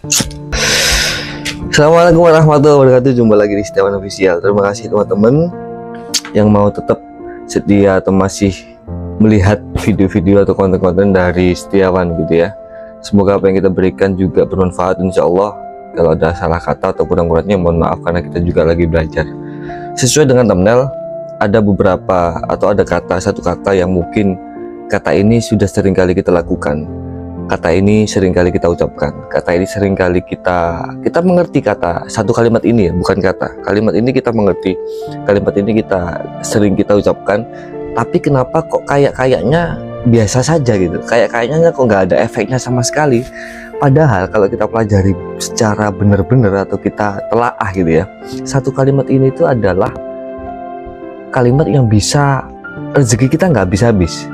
Assalamualaikum warahmatullahi wabarakatuh. Jumpa lagi di Setiawan Official. Terima kasih teman-teman yang mau tetap setia atau masih melihat video-video atau konten-konten dari Setiawan gitu ya. Semoga apa yang kita berikan juga bermanfaat insya Allah. Kalau ada salah kata atau kurang-kurangnya mohon maaf karena kita juga lagi belajar. Sesuai dengan thumbnail, ada beberapa atau ada satu kata yang mungkin kata ini sudah sering kali kita lakukan. Kata ini sering kali kita ucapkan. Kata ini sering kali kita mengerti kata satu kalimat ini ya, bukan kata. Kalimat ini kita mengerti. Kalimat ini sering kita ucapkan. Tapi kenapa kok kayaknya biasa saja gitu? Kayaknya kok nggak ada efeknya sama sekali. Padahal kalau kita pelajari secara benar-benar atau kita telaah gitu ya, satu kalimat ini itu adalah kalimat yang bisa rezeki kita nggak habis-habis.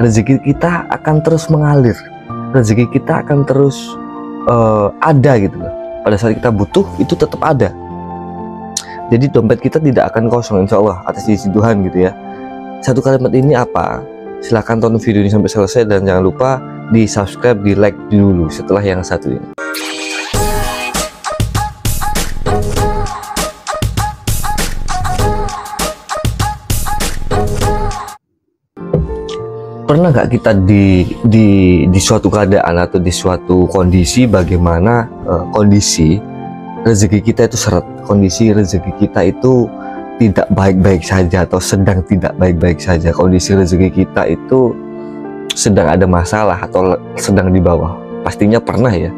Rezeki kita akan terus mengalir. Rezeki kita akan terus ada gitu loh. Pada saat kita butuh itu tetap ada. Jadi dompet kita tidak akan kosong insya Allah atas izin Tuhan gitu ya. Satu kalimat ini apa? Silahkan tonton video ini sampai selesai dan jangan lupa di subscribe, di like dulu setelah yang satu ini. Pernah nggak kita di suatu keadaan atau di suatu kondisi bagaimana kondisi rezeki kita itu seret, kondisi rezeki kita itu tidak baik-baik saja atau sedang tidak baik-baik saja, kondisi rezeki kita itu sedang ada masalah atau sedang di bawah. Pastinya pernah ya,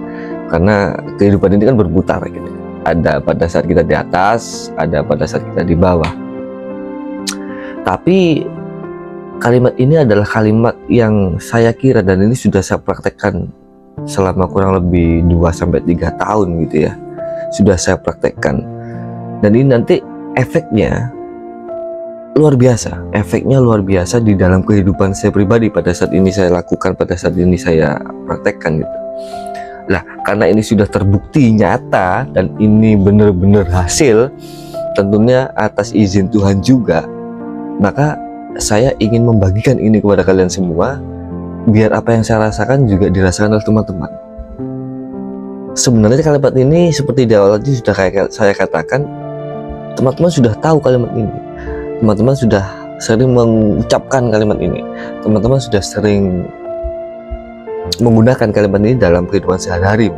karena kehidupan ini kan berputar gitu. Ada pada saat kita di atas, ada pada saat kita di bawah. Tapi kalimat ini adalah kalimat yang saya kira dan ini sudah saya praktekkan selama kurang lebih 2-3 tahun gitu ya. Sudah saya praktekkan. Dan ini nanti efeknya luar biasa. Efeknya luar biasa di dalam kehidupan saya pribadi pada saat ini saya lakukan, pada saat ini saya praktekkan gitu. Nah, karena ini sudah terbukti nyata dan ini benar-benar hasil, tentunya atas izin Tuhan juga, maka saya ingin membagikan ini kepada kalian semua biar apa yang saya rasakan juga dirasakan oleh teman-teman. Sebenarnya kalimat ini seperti di awal tadi sudah kayak saya katakan, teman-teman sudah tahu kalimat ini, teman-teman sudah sering mengucapkan kalimat ini, teman-teman sudah sering menggunakan kalimat ini dalam kehidupan sehari-hari,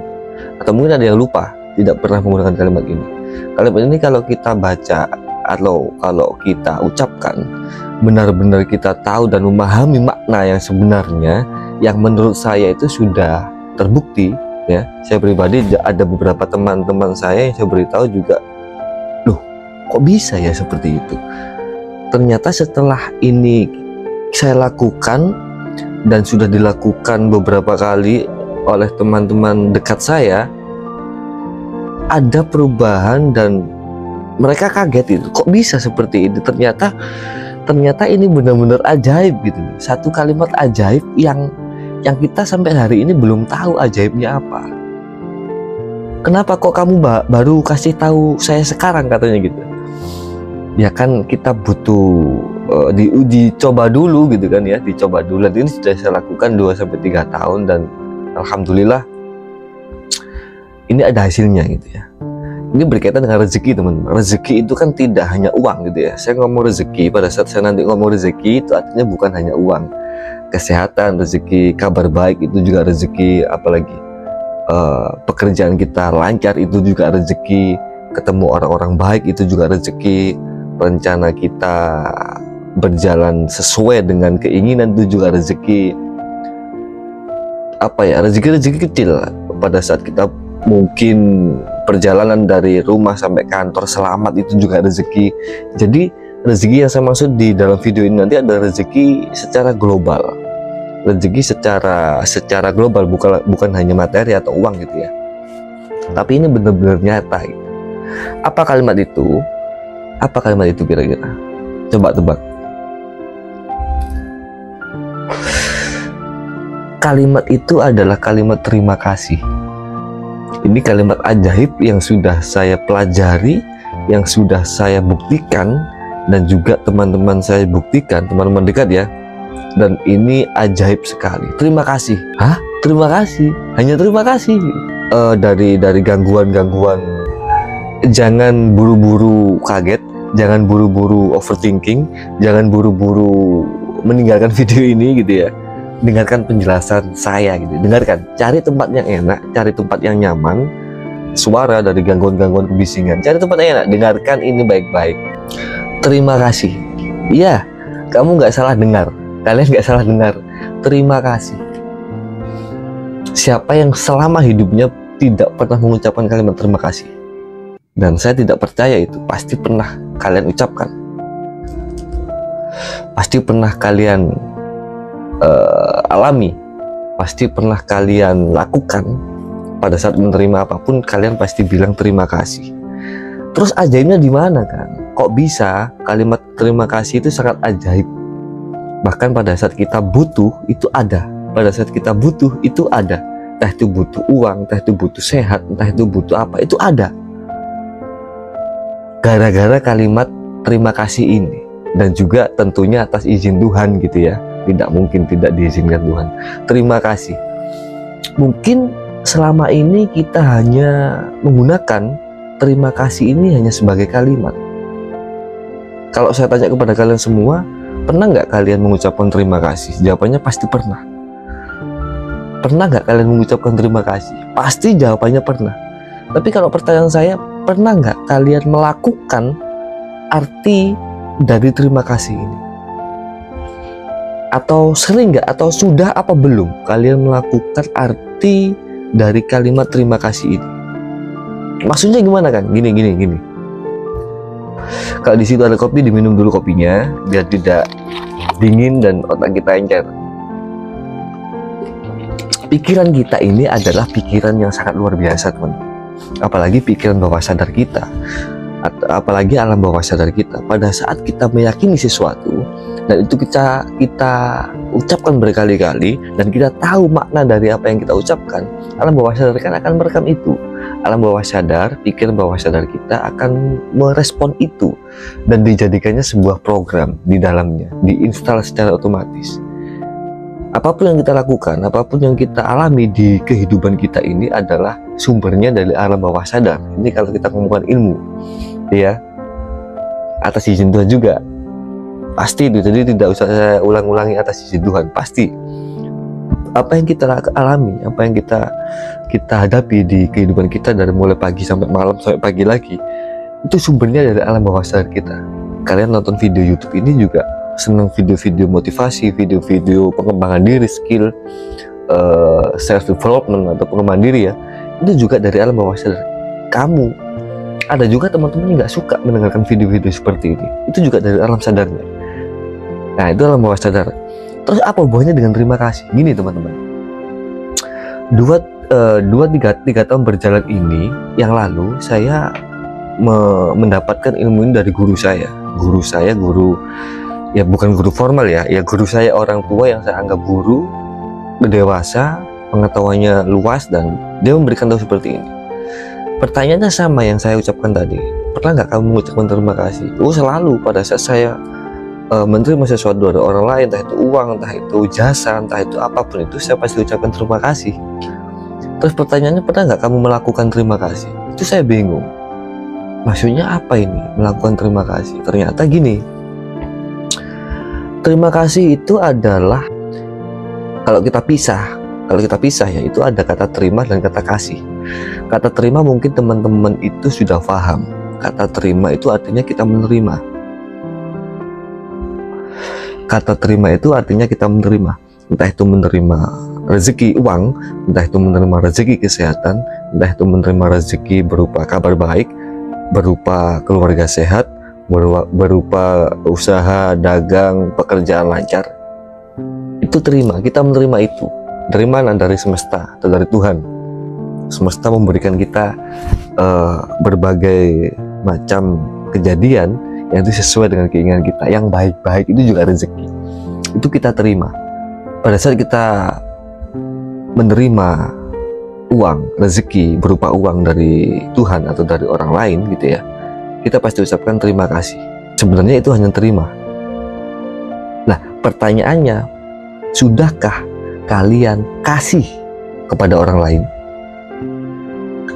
atau mungkin ada yang lupa tidak pernah menggunakan kalimat ini. Kalimat ini kalau kita baca atau kalau kita ucapkan, benar-benar kita tahu dan memahami makna yang sebenarnya, yang menurut saya itu sudah terbukti ya. Saya pribadi ada beberapa teman-teman saya yang saya beritahu juga, loh kok bisa ya seperti itu. Ternyata setelah ini saya lakukan dan sudah dilakukan beberapa kali oleh teman-teman dekat saya, ada perubahan dan mereka kaget itu, kok bisa seperti itu. Ternyata ini benar-benar ajaib gitu. Satu kalimat ajaib yang kita sampai hari ini belum tahu ajaibnya apa. Kenapa kok kamu baru kasih tahu saya sekarang katanya gitu. Ya kan kita butuh diuji coba dulu gitu kan ya, dicoba dulu. Dan ini sudah saya lakukan 2-3 tahun dan alhamdulillah ini ada hasilnya gitu ya. Ini berkaitan dengan rezeki teman-teman. Rezeki itu kan tidak hanya uang gitu ya. Saya ngomong rezeki, pada saat saya nanti ngomong rezeki itu artinya bukan hanya uang. Kesehatan, rezeki, kabar baik itu juga rezeki. Apalagi pekerjaan kita lancar itu juga rezeki. Ketemu orang-orang baik itu juga rezeki. Rencana kita berjalan sesuai dengan keinginan itu juga rezeki. Apa ya, rezeki kecil pada saat kita mungkin perjalanan dari rumah sampai kantor selamat itu juga rezeki. Jadi rezeki yang saya maksud di dalam video ini nanti adalah rezeki secara global. Rezeki secara global, bukan hanya materi atau uang gitu ya. Tapi ini benar-benar nyata gitu. Apa kalimat itu? Apa kalimat itu kira-kira? Coba tebak. Kalimat itu adalah kalimat terima kasih. Ini kalimat ajaib yang sudah saya pelajari, yang sudah saya buktikan, dan juga teman-teman saya buktikan, teman-teman dekat ya. Dan ini ajaib sekali. Terima kasih. Hah? terima kasih, hanya terima kasih. Dari gangguan-gangguan, jangan buru-buru kaget, jangan buru-buru overthinking, jangan buru-buru meninggalkan video ini gitu ya. Dengarkan penjelasan saya gitu, dengarkan, cari tempat yang enak, cari tempat yang nyaman, suara dari gangguan-gangguan kebisingan, cari tempat yang enak, dengarkan ini baik-baik. Terima kasih. Iya, kamu nggak salah dengar, kalian nggak salah dengar. Terima kasih. Siapa yang selama hidupnya tidak pernah mengucapkan kalimat terima kasih? Dan saya tidak percaya itu pasti pernah kalian ucapkan. Pasti pernah kalian alami. Pasti pernah kalian lakukan. Pada saat menerima apapun, kalian pasti bilang terima kasih. Terus ajaibnya di mana kan? Kok bisa kalimat terima kasih itu sangat ajaib? Bahkan pada saat kita butuh itu ada. Pada saat kita butuh itu ada, entah itu butuh uang, entah itu butuh sehat, entah itu butuh apa, itu ada. Gara-gara kalimat terima kasih ini, dan juga tentunya atas izin Tuhan gitu ya, tidak mungkin tidak diizinkan Tuhan. Terima kasih. Mungkin selama ini kita hanya menggunakan terima kasih ini hanya sebagai kalimat. Kalau saya tanya kepada kalian semua, pernah nggak kalian mengucapkan terima kasih? Jawabannya pasti pernah. Pernah nggak kalian mengucapkan terima kasih? Pasti jawabannya pernah. Tapi kalau pertanyaan saya, pernah nggak kalian melakukan arti dari terima kasih ini? Atau sering nggak? Atau sudah apa belum kalian melakukan arti dari kalimat terima kasih ini? Maksudnya gimana kan? Gini. Kalau di situ ada kopi, diminum dulu kopinya biar tidak dingin dan otak kita encer. Pikiran kita ini adalah pikiran yang sangat luar biasa, teman. Apalagi pikiran bawah sadar kita, apalagi alam bawah sadar kita. Pada saat kita meyakini sesuatu dan itu kita ucapkan berkali-kali dan kita tahu makna dari apa yang kita ucapkan, alam bawah sadar kan akan merekam itu. Alam bawah sadar, pikiran bawah sadar kita akan merespon itu dan dijadikannya sebuah program di dalamnya, diinstal secara otomatis. Apapun yang kita lakukan, apapun yang kita alami di kehidupan kita ini adalah sumbernya dari alam bawah sadar. Ini kalau kita ngomongkan ilmu, ya, atas izin Tuhan juga. Pasti itu, jadi tidak usah saya ulang-ulangi atas izin Tuhan, pasti. Apa yang kita alami, apa yang kita hadapi di kehidupan kita dari mulai pagi sampai malam sampai pagi lagi, itu sumbernya dari alam bawah sadar kita. Kalian nonton video YouTube ini juga senang video-video motivasi, video-video pengembangan diri, skill, self development atau pengembangan diri ya, itu juga dari alam bawah sadar kamu. Ada juga teman-teman yang nggak suka mendengarkan video-video seperti ini, itu juga dari alam sadarnya. Nah, itu alam bawah sadar. Terus apa hubungannya dengan terima kasih? Gini teman-teman, tiga tahun berjalan ini yang lalu saya mendapatkan ilmu ini dari guru saya, ya bukan guru formal ya guru saya, orang tua yang saya anggap guru, dewasa, pengetahuannya luas, dan dia memberikan tahu seperti ini. Pertanyaannya sama yang saya ucapkan tadi, pernah nggak kamu mengucapkan terima kasih? Selalu pada saat saya menerima sesuatu dari orang lain, entah itu uang, entah itu jasa, entah itu apapun itu, saya pasti ucapkan terima kasih. Terus pertanyaannya, pernah nggak kamu melakukan terima kasih? Itu saya bingung, maksudnya apa ini melakukan terima kasih? Ternyata gini, terima kasih itu adalah, kalau kita pisah ya, itu ada kata terima dan kata kasih. Kata terima mungkin teman-teman itu sudah paham. Kata terima itu artinya kita menerima. Kata terima itu artinya kita menerima. Entah itu menerima rezeki uang, entah itu menerima rezeki kesehatan, entah itu menerima rezeki berupa kabar baik, berupa keluarga sehat, berupa usaha, dagang, pekerjaan lancar. Itu terima, kita menerima itu. Dari mana? Dari semesta atau dari Tuhan. Semesta memberikan kita berbagai macam kejadian yang itu sesuai dengan keinginan kita. Yang baik-baik itu juga rezeki. Itu kita terima. Pada saat kita menerima uang, rezeki berupa uang dari Tuhan atau dari orang lain gitu ya, kita pasti ucapkan terima kasih. Sebenarnya itu hanya terima. Nah, pertanyaannya, sudahkah kalian kasih kepada orang lain.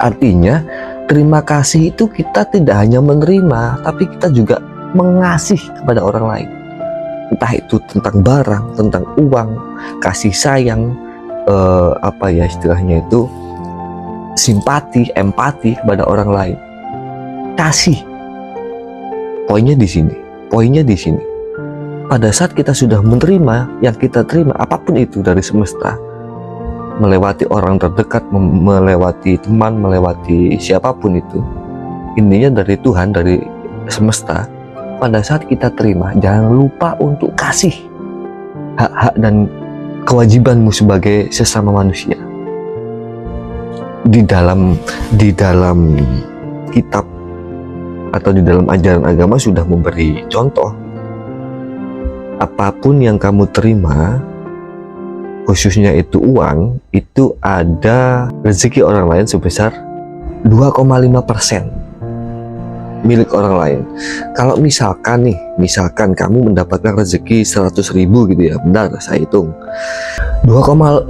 Artinya terima kasih itu kita tidak hanya menerima, tapi kita juga mengasih kepada orang lain. Entah itu tentang barang, tentang uang, kasih sayang, istilahnya itu simpati, empati kepada orang lain. Kasih. Poinnya di sini. Pada saat kita sudah menerima yang kita terima, apapun itu dari semesta, melewati orang terdekat, melewati teman, melewati siapapun itu, intinya dari Tuhan, dari semesta. Pada saat kita terima, jangan lupa untuk kasih hak-hak dan kewajibanmu sebagai sesama manusia. Di dalam kitab atau di dalam ajaran agama sudah memberi contoh. Apapun yang kamu terima, khususnya itu uang, itu ada rezeki orang lain sebesar 2,5% milik orang lain. Kalau misalkan kamu mendapatkan rezeki 100.000 gitu ya, benar saya hitung, 2,5%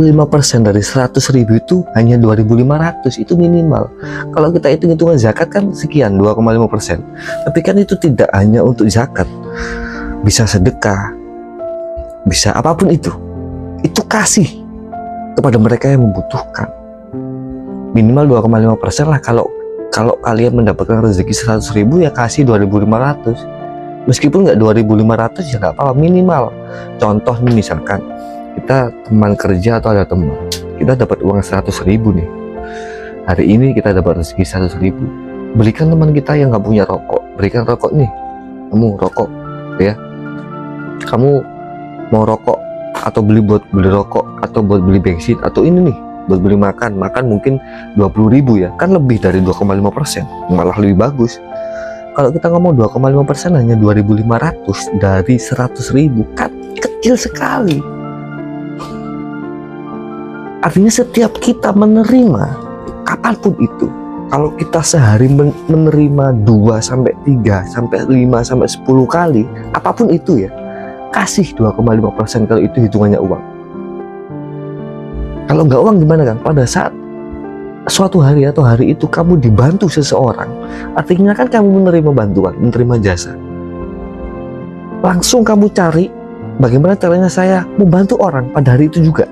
dari 100.000 itu hanya 2.500, itu minimal. Kalau kita hitung-hitungan zakat kan sekian, 2,5%. Tapi kan itu tidak hanya untuk zakat, bisa sedekah, bisa apapun itu kasih kepada mereka yang membutuhkan. Minimal 2,5% lah. Kalau kalian mendapatkan rezeki 100.000 ya kasih 2.500. Meskipun nggak 2.500 ya nggak apa-apa, minimal. Contoh nih, misalkan kita teman kerja atau ada teman, kita dapat uang 100.000 nih. Hari ini kita dapat rezeki 100.000. Belikan teman kita yang nggak punya rokok, berikan rokok nih. Kamu rokok ya. Kamu mau rokok atau beli rokok atau buat beli bensin, atau ini nih buat beli makan mungkin 20.000 ya, kan lebih dari 2,5%, malah lebih bagus. Kalau kita ngomong 2,5% hanya 2.500 dari 100.000, kan kecil sekali. Artinya setiap kita menerima kapanpun itu, kalau kita sehari menerima 2 sampai 3 sampai 5 sampai 10 kali, apapun itu ya, kasih 2,5% kalau itu hitungannya uang. Kalau nggak uang gimana Kang? Pada saat suatu hari atau hari itu kamu dibantu seseorang, artinya kan kamu menerima bantuan, menerima jasa. Langsung kamu cari bagaimana caranya saya membantu orang pada hari itu juga.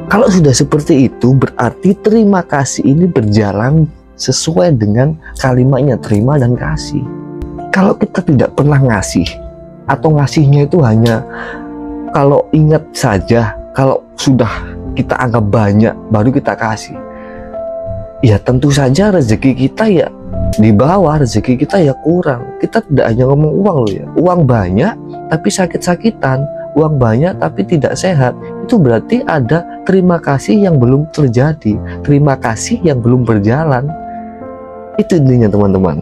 Kalau sudah seperti itu, berarti terima kasih ini berjalan sesuai dengan kalimatnya, terima dan kasih. Kalau kita tidak pernah ngasih, atau ngasihnya itu hanya kalau ingat saja, kalau sudah kita anggap banyak baru kita kasih, ya tentu saja rezeki kita ya di bawah, rezeki kita ya kurang. Kita tidak hanya ngomong uang loh ya, uang banyak tapi sakit-sakitan, uang banyak tapi tidak sehat, itu berarti ada terima kasih yang belum terjadi, terima kasih yang belum berjalan. Itu intinya teman-teman.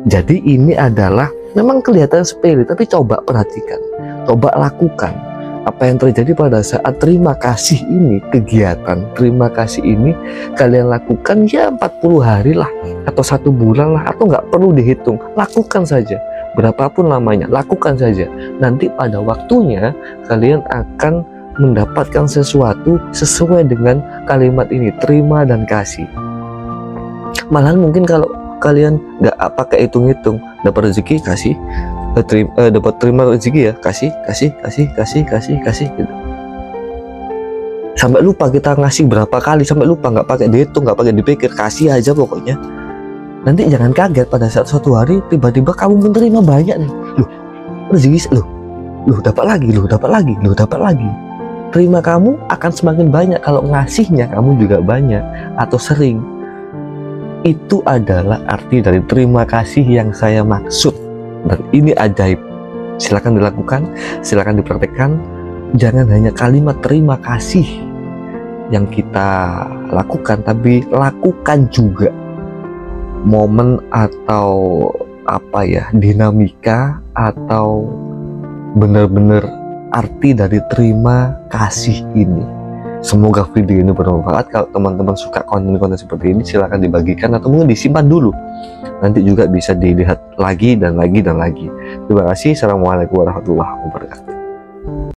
Jadi ini adalah memang kelihatan sepele, tapi coba perhatikan, coba lakukan apa yang terjadi pada saat terima kasih ini. Kegiatan terima kasih ini kalian lakukan ya 40 hari lah, atau 1 bulan lah, atau nggak perlu dihitung, lakukan saja berapapun lamanya, lakukan saja. Nanti pada waktunya kalian akan mendapatkan sesuatu sesuai dengan kalimat ini, terima dan kasih. Malahan mungkin kalau kalian nggak pakai hitung-hitung, dapat rezeki kasih, dapat terima rezeki ya kasih gitu. Sampai lupa kita ngasih berapa kali, sampai lupa, nggak pakai dihitung, nggak pakai dipikir, kasih aja pokoknya. Nanti jangan kaget pada saat suatu hari tiba-tiba kamu menerima banyak nih, loh rezeki loh dapat lagi. Terima kamu akan semakin banyak kalau ngasihnya kamu juga banyak atau sering. Itu adalah arti dari terima kasih yang saya maksud, dan ini ajaib. Silakan dilakukan, silakan dipraktekkan. Jangan hanya kalimat terima kasih yang kita lakukan, tapi lakukan juga momen atau dinamika atau benar-benar arti dari terima kasih ini. Semoga video ini bermanfaat. Kalau teman-teman suka konten-konten seperti ini, silahkan dibagikan atau mungkin disimpan dulu. Nanti juga bisa dilihat lagi dan lagi dan lagi. Terima kasih. Assalamualaikum warahmatullahi wabarakatuh.